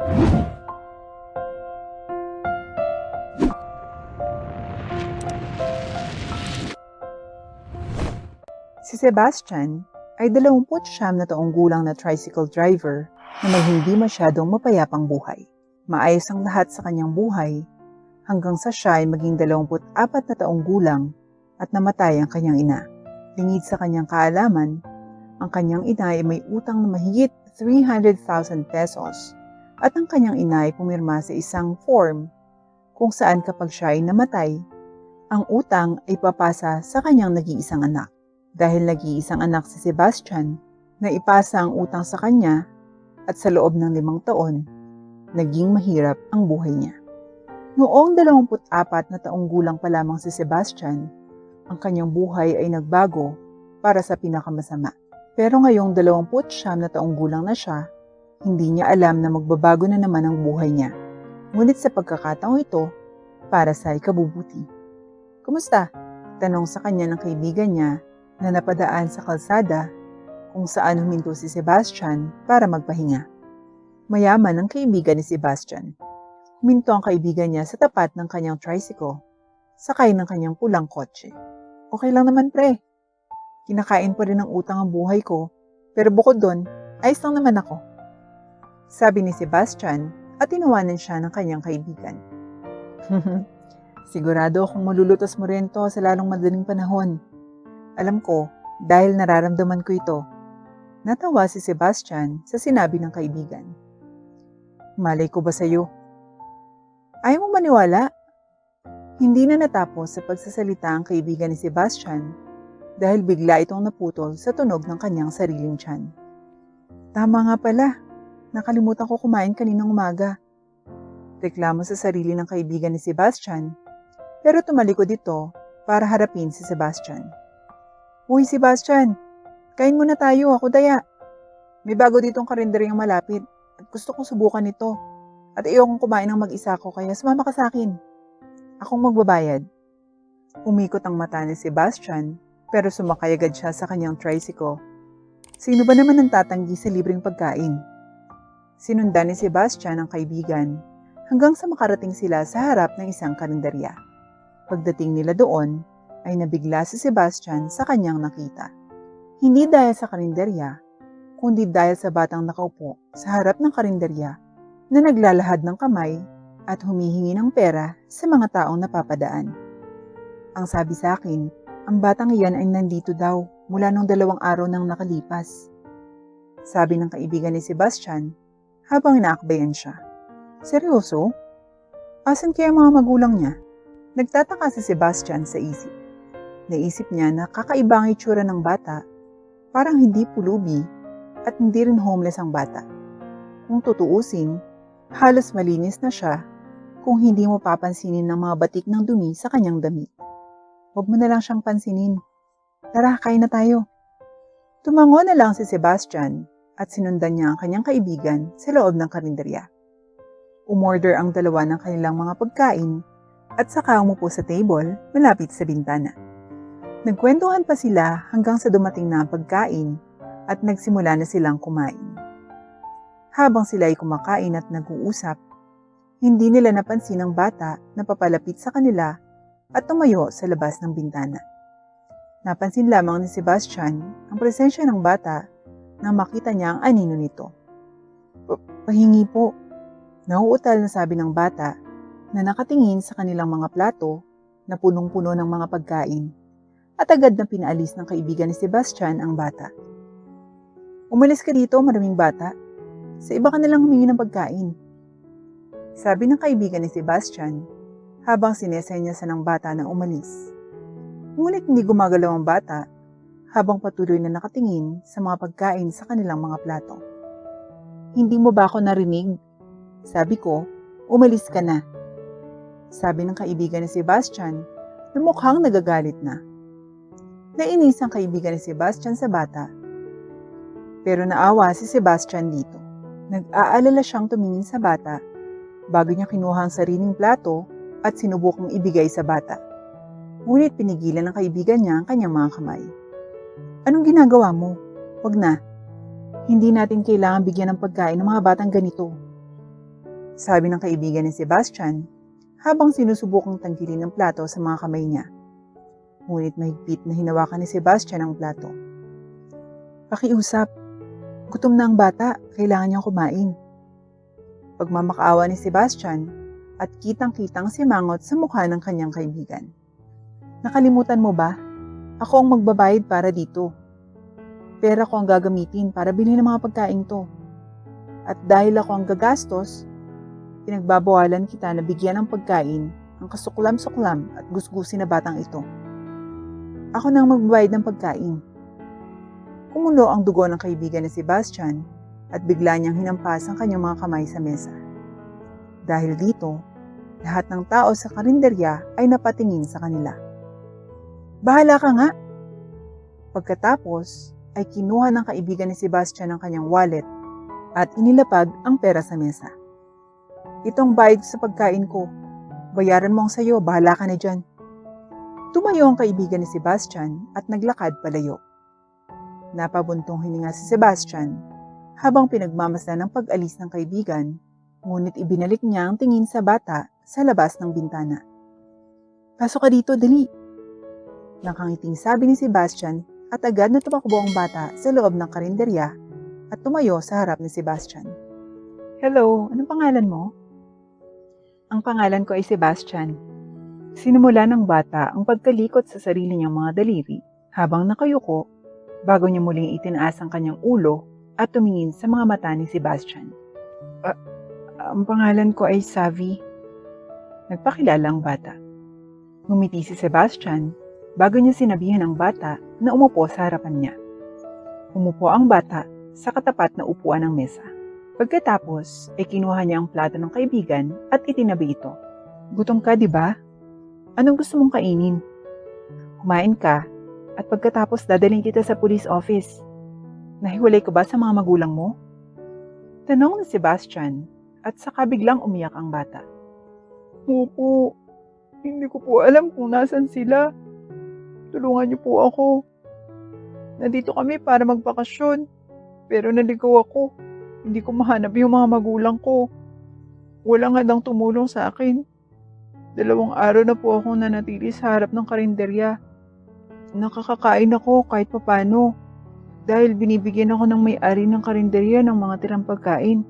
Si Sebastian ay 29 na taong gulang na tricycle driver na may hindi masyadong mapayapang buhay. Maayos ang lahat sa kanyang buhay hanggang sa siya ay maging 24 na taong gulang at namatay ang kanyang ina. Lingid sa kanyang kaalaman, ang kanyang ina ay may utang na mahigit 300,000 pesos at ang kanyang ina ay pumirma sa isang form kung saan kapag siya ay namatay, ang utang ay papasa sa kanyang nag-iisang anak. Dahil nag-iisang anak si Sebastian, naipasa ang utang sa kanya at sa loob ng 5 taon, naging mahirap ang buhay niya. Noong 24 na taong gulang pa lamang si Sebastian, ang kanyang buhay ay nagbago para sa pinakamasama. Pero ngayong 29 na taong gulang na siya, hindi niya alam na magbabago na naman ang buhay niya. Ngunit sa pagkakataong ito, para sa ikabubuti. Kumusta? Tanong sa kanya ng kaibigan niya na napadaan sa kalsada kung saan huminto si Sebastian para magpahinga. Mayaman ang kaibigan ni Sebastian. Huminto ang kaibigan niya sa tapat ng kanyang tricycle, sakay ng kanyang pulang kotse. Okay lang naman pre. Kinakain pa rin ng utang ang buhay ko, pero bukod doon, ayos lang naman ako. Sabi ni Sebastian at tinawanan siya ng kanyang kaibigan. Sigurado akong malulutas mo rin to sa lalong madaling panahon. Alam ko, dahil nararamdaman ko ito. Natawa si Sebastian sa sinabi ng kaibigan. Malay ko ba sa'yo? Ayaw mo maniwala? Hindi na natapos sa pagsasalita ang kaibigan ni Sebastian dahil bigla itong naputol sa tunog ng kanyang sariling tiyan. Tama nga pala, nakalimutan ko kumain kaninang umaga. Reklamo sa sarili ng kaibigan ni Sebastian, pero tumalikod ito para harapin si Sebastian. Uy, Sebastian, kain muna tayo, ako daya. May bago ditong karinderyang malapit at gusto kong subukan ito. At ayokong kumain ng mag-isa ko kaya sumama ka sa akin. Akong magbabayad. Umikot ang mata ni Sebastian pero sumakay agad siya sa kanyang tricycle. Sino ba naman ang tatanggi sa libreng pagkain? Sinundan ni Sebastian ang kaibigan hanggang sa makarating sila sa harap ng isang karinderya. Pagdating nila doon, ay nabigla si Sebastian sa kanyang nakita. Hindi dahil sa karinderya, kundi dahil sa batang nakaupo sa harap ng karinderya na naglalahad ng kamay at humihingi ng pera sa mga taong napapadaan. Ang sabi sa akin, ang batang iyan ay nandito daw mula nung 2 araw nang nakalipas. Sabi ng kaibigan ni Sebastian habang inaakbayan siya. Seryoso? Asan kaya mga magulang niya? Nagtataka si Sebastian sa isip. Naisip niya na kakaiba ang itsura ng bata, parang hindi pulubi at hindi rin homeless ang bata. Kung tutuusin, halos malinis na siya kung hindi mo papansinin ng mga batik ng dumi sa kanyang damit. Huwag mo na lang siyang pansinin. Tara, kain na tayo. Tumango na lang si Sebastian at sinundan niya ang kanyang kaibigan sa loob ng karinderya. Umorder ang dalawa ng kanilang mga pagkain at saka umupo sa table malapit sa bintana. Nagkwentuhan pa sila hanggang sa dumating na ang pagkain at nagsimula na silang kumain. Habang sila ay kumakain at nag-uusap, hindi nila napansin ang bata na papalapit sa kanila at tumayo sa labas ng bintana. Napansin lamang ni Sebastian ang presensya ng bata nang makita niya ang anino nito. Pahingi po, nauutal na sabi ng bata na nakatingin sa kanilang mga plato na punong-puno ng mga pagkain. At agad na pinaalis ng kaibigan ni Sebastian ang bata. Umalis ka dito, maraming bata. Sa iba ka nalang humingi ng pagkain. Sabi ng kaibigan ni Sebastian habang sinesenyasa ng bata na umalis. Ngunit hindi gumagalaw ang bata habang patuloy na nakatingin sa mga pagkain sa kanilang mga plato. Hindi mo ba ako narinig? Sabi ko, umalis ka na. Sabi ng kaibigan ni Sebastian na mukhang nagagalit na. Nainis ang kaibigan ni Sebastian sa bata. Pero naawa si Sebastian dito. Nag-aalala siyang tumingin sa bata bago niya kinuha ang sariling plato at sinubukang ibigay sa bata. Ngunit pinigilan ng kaibigan niya ang kanyang mga kamay. Anong ginagawa mo? Huwag na. Hindi natin kailangan bigyan ng pagkain ng mga batang ganito. sabi ng kaibigan ni Sebastian habang sinusubukang tanggalin ang plato sa mga kamay niya. Ngunit mahigpit na hinawakan ni Sebastian ang plato. Pakiusap, gutom na ang bata, kailangan niyang kumain. Pagmamakaawa ni Sebastian at kitang-kitang simangot sa mukha ng kanyang kaibigan. Nakalimutan mo ba? Ako ang magbabayad para dito. Pera ko ang gagamitin para bilhin ang mga pagkain to. At dahil ako ang gagastos, pinagbabawalan kita na bigyan ng pagkain ang kasuklam-suklam at gusgusin na batang ito. Ako nang magbabayad ng pagkain. Kumulo ang dugo ng kaibigan ni Sebastian at bigla niyang hinampas ang kanyang mga kamay sa mesa. Dahil dito, lahat ng tao sa karinderya ay napatingin sa kanila. Bahala ka nga! Pagkatapos ay kinuha ng kaibigan ni Sebastian ang kanyang wallet at inilapag ang pera sa mesa. Itong bayad sa pagkain ko. Bayaran mo ang sayo, bahala ka na dyan. Tumayo ang kaibigan ni Sebastian at naglakad palayo. Napabuntong hininga si Sebastian habang pinagmamasdan ng pag-alis ng kaibigan, ngunit ibinalik niya ang tingin sa bata sa labas ng bintana. Pasok ka dito, dali! Nakangiting sabi ni Sebastian at agad na tumakbo ang bata sa loob ng karinderya at tumayo sa harap ni Sebastian. Hello, anong pangalan mo? Ang pangalan ko ay Sebastian. Sinimula ng bata ang pagkalikot sa sarili niyang mga daliri habang nakayuko bago niya muling itinaas ang kanyang ulo at tumingin sa mga mata ni Sebastian. Ang pangalan ko ay Savi. Nagpakilala ang bata. Ngumiti si Sebastian bago niya sinabihan ang bata na umupo sa harapan niya. Umupo ang bata sa katapat na upuan ng mesa. Pagkatapos ay kinuha niya ang plato ng kaibigan at itinabi ito. Gutom ka, di ba? Anong gusto mong kainin? Kumain ka at pagkatapos dadalhin kita sa police office. Nahiwalay ka ba sa mga magulang mo? Tanong ni Sebastian at saka biglang umiyak ang bata. Opo, hindi ko po alam kung nasan sila. Tulungan niyo po ako. Nandito kami para magbakasyon, pero naligaw ako. Hindi ko mahanap yung mga magulang ko. Walang handang tumulong sa akin. 2 araw na po akong nanatili sa harap ng karinderya. Nakakakain ako kahit papano dahil binibigyan ako ng may-ari ng karinderya ng mga tirang pagkain.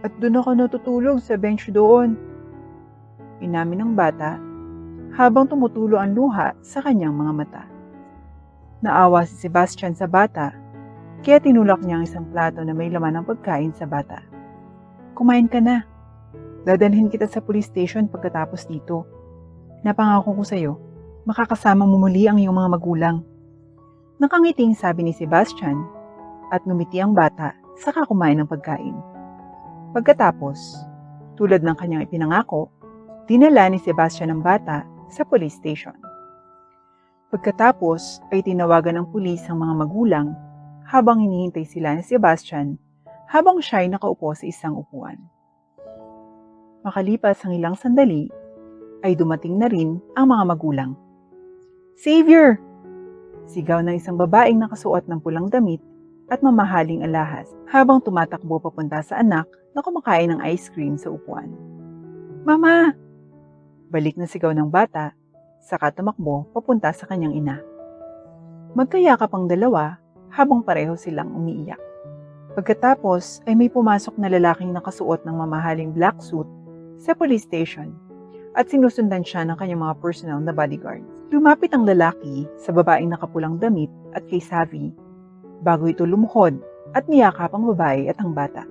At doon ako natutulog sa bench doon. Inamin ng bata habang tumutulo ang luha sa kanyang mga mata. Naawa si Sebastian sa bata kaya tinulak niya ang isang plato na may laman ng pagkain sa bata. Kumain ka na. Dadalhin kita sa police station pagkatapos dito. Napangako ko sa'yo, makakasama mo muli ang iyong mga magulang. Nakangiting sabi ni Sebastian at ngumiti ang bata saka kumain ng pagkain. Pagkatapos, tulad ng kanyang ipinangako, dinala ni Sebastian ang bata sa police station. Pagkatapos ay tinawagan ng pulis ang mga magulang habang hinihintay sila ni Sebastian habang siya ay nakaupo sa isang upuan. Makalipas ang ilang sandali, ay dumating na rin ang mga magulang. Savior! Sigaw ng isang babaeng nakasuot ng pulang damit at mamahaling alahas habang tumatakbo papunta sa anak na kumakain ng ice cream sa upuan. Mama! Balik na sigaw ng bata, saka tumakbo papunta sa kanyang ina. Magkayakap ang dalawa habang pareho silang umiiyak. Pagkatapos ay may pumasok na lalaking nakasuot ng mamahaling black suit sa police station at sinusundan siya ng kanyang mga personal na bodyguards. Lumapit ang lalaki sa babaeng nakapulang damit at kay Savi bago ito lumuhod at niyakap ang babae at ang bata.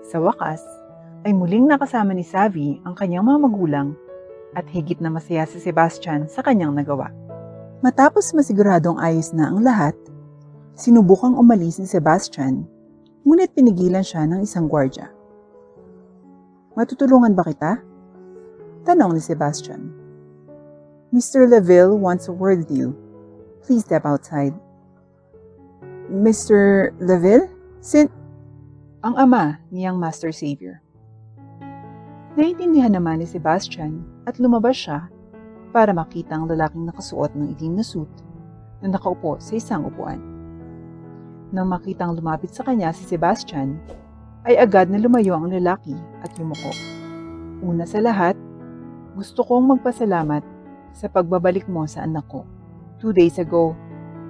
Sa wakas ay muling nakasama ni Savi ang kanyang mga magulang at higit na masaya si Sebastian sa kanyang nagawa. Matapos masiguradong ayos na ang lahat, sinubukang umalis ni Sebastian, ngunit pinigilan siya ng isang gwardya. Matutulungan ba kita? Tanong ni Sebastian. Mr. Leville wants a word with you. Please step outside. Mr. Leville? Ang ama niyang Master Xavier. Naiintindihan naman ni Sebastian at lumabas siya para makita ang lalaking nakasuot ng itim na suit na nakaupo sa isang upuan. Nang makitang lumapit sa kanya si Sebastian, ay agad na lumayo ang lalaki at yumuko. Una sa lahat, gusto kong magpasalamat sa pagbabalik mo sa anak ko. 2 days ago,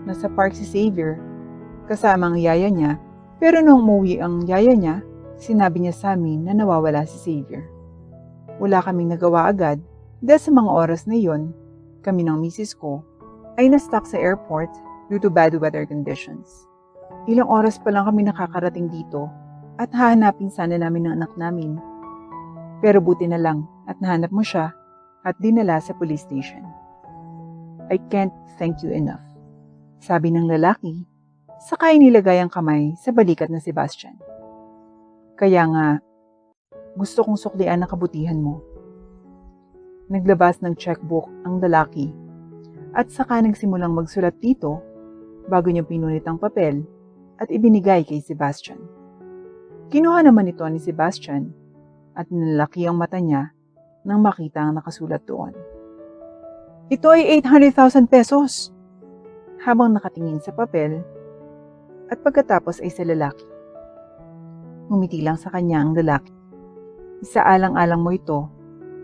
nasa park si Xavier kasama ang yaya niya, pero nung umuwi ang yaya niya, sinabi niya sa amin na nawawala si Xavier. Wala kaming nagawa agad dahil sa mga oras na iyon, kami ng misis ko ay na-stuck sa airport due to bad weather conditions. Ilang oras pa lang kami nakakarating dito at hahanapin sana namin ang anak namin. Pero buti na lang at nahanap mo siya at dinala sa police station. I can't thank you enough, sabi ng lalaki, saka inilagay ang kamay sa balikat na Sebastian. Kaya nga, gusto kong suklian ang kabutihan mo. Naglabas ng checkbook ang lalaki at saka nagsimulang magsulat dito bago niya pinunit ang papel at ibinigay kay Sebastian. Kinuha naman ito ni Sebastian at nilalaki ang mata niya nang makita ang nakasulat doon. Ito ay 800,000 pesos! Habang nakatingin sa papel at pagkatapos ay sa lalaki. Ngumiti lang sa kanya ang lalaki. Isaalang-alang mo ito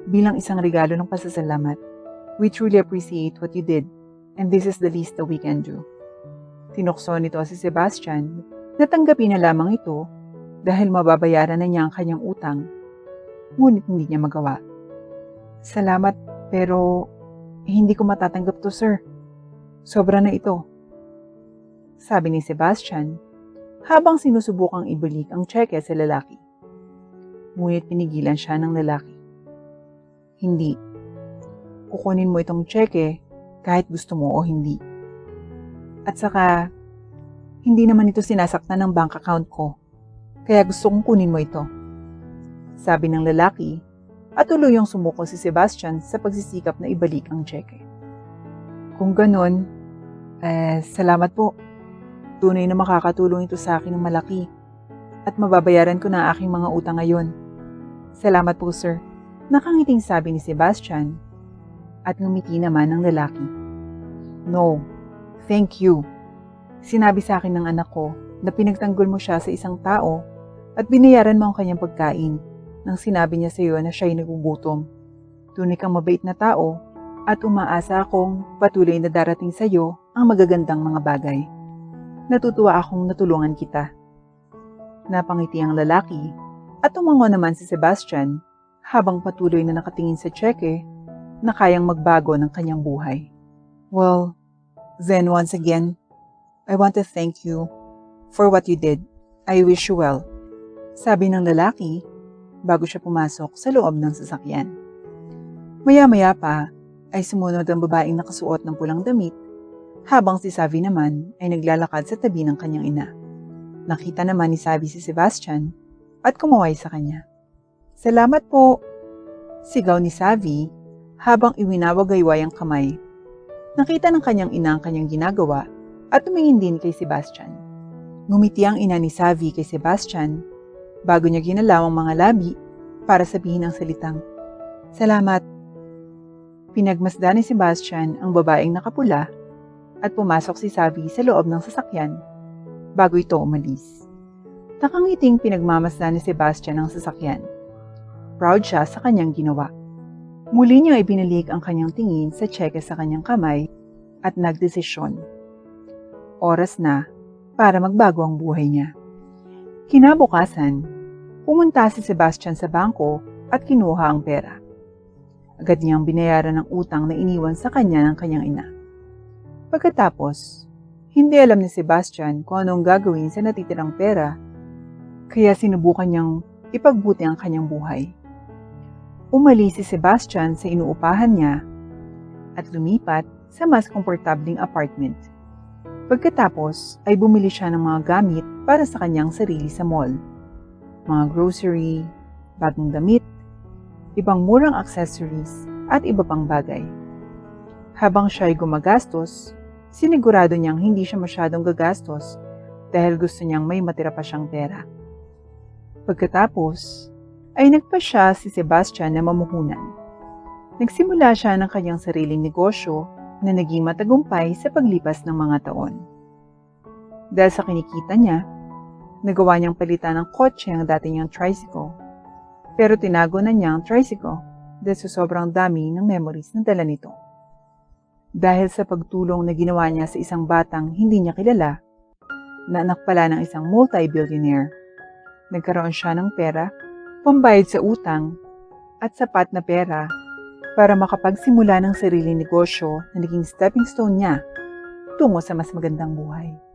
bilang isang regalo ng pasasalamat. We truly appreciate what you did and this is the least that we can do. Tinukso nito si Sebastian na tanggapin na lamang ito dahil mababayaran na niya ang kanyang utang, ngunit hindi niya magawa. Salamat, pero hindi ko matatanggap to, sir. Sobra na ito, sabi ni Sebastian habang sinusubukang ibalik ang tseke sa lalaki. Ngunit pinigilan siya ng lalaki. Hindi. Kukunin mo itong tseke kahit gusto mo o hindi. At saka, hindi naman ito sinasaktan ng bank account ko, kaya gusto kong kunin mo ito, sabi ng lalaki at tuluyang sumuko si Sebastian sa pagsisikap na ibalik ang tseke. Kung ganon, salamat po. Tunay na makakatulong ito sa akin ng malaki at mababayaran ko na aking mga utang ngayon. Salamat po, sir. Nakangiting sabi ni Sebastian at ngumiti naman ang lalaki. No, thank you. Sinabi sa akin ng anak ko na pinagtanggol mo siya sa isang tao at binayaran mo ang kanyang pagkain nang sinabi niya sa iyo na siya'y nagugutom. Tunay kang mabait na tao at umaasa akong patuloy na darating sa iyo ang magagandang mga bagay. Natutuwa akong natulungan kita. Napangiti ang lalaki at tumango naman si Sebastian habang patuloy na nakatingin sa tseke na kayang magbago ng kanyang buhay. Well, then once again, I want to thank you for what you did. I wish you well, sabi ng lalaki bago siya pumasok sa loob ng sasakyan. Maya-maya pa ay sumunod ang babaeng nakasuot ng pulang damit habang si Savi naman ay naglalakad sa tabi ng kanyang ina. Nakita naman ni Savi si Sebastian at kumaway sa kanya. Salamat po, sigaw ni Savi habang iwinawagayway ang kamay. Nakita ng kanyang ina ang kanyang ginagawa at tumingin din kay Sebastian. Ngumiti ang ina ni Savi kay Sebastian bago niya ginalaw ang mga labi para sabihin ang salitang, salamat. Pinagmasdan ni Sebastian ang babaeng nakapula at pumasok si Savi sa loob ng sasakyan bago ito umalis. Nakangiting pinagmamasdan ni Sebastian ang sasakyan. Proud siya sa kanyang ginawa. Muli niyang ibinalik ang kanyang tingin sa tseke sa kanyang kamay at nagdesisyon. Oras na para magbago ang buhay niya. Kinabukasan, pumunta si Sebastian sa bangko at kinuha ang pera. Agad niyang binayaran ang utang na iniwan sa kanya ng kanyang ina. Pagkatapos, hindi alam ni Sebastian kung anong gagawin sa natitirang pera, kaya sinubukan niyang ipagbuti ang kanyang buhay. Umalis si Sebastian sa inuupahan niya at lumipat sa mas komportabling apartment. Pagkatapos ay bumili siya ng mga gamit para sa kanyang sarili sa mall. Mga grocery, bagong damit, ibang murang accessories at iba pang bagay. Habang siya ay gumagastos, sinigurado niyang hindi siya masyadong gagastos dahil gusto niyang may matira pa siyang pera. Pagkatapos, ay nagpa siya si Sebastian na mamuhunan. Nagsimula siya ng kanyang sariling negosyo na naging matagumpay sa paglipas ng mga taon. Dahil sa kinikita niya, Nagawa niyang palitan ng kotse ang dati niyang tricycle. Pero tinago na niya ang tricycle dahil sa sobrang dami ng memories na dala nito. Dahil sa pagtulong na ginawa niya sa isang batang hindi niya kilala, na anak pala ng isang multi-billionaire, nagkaroon siya ng pera, pambayad sa utang, at sapat na pera para makapagsimula ng sariling negosyo na naging stepping stone niya tungo sa mas magandang buhay.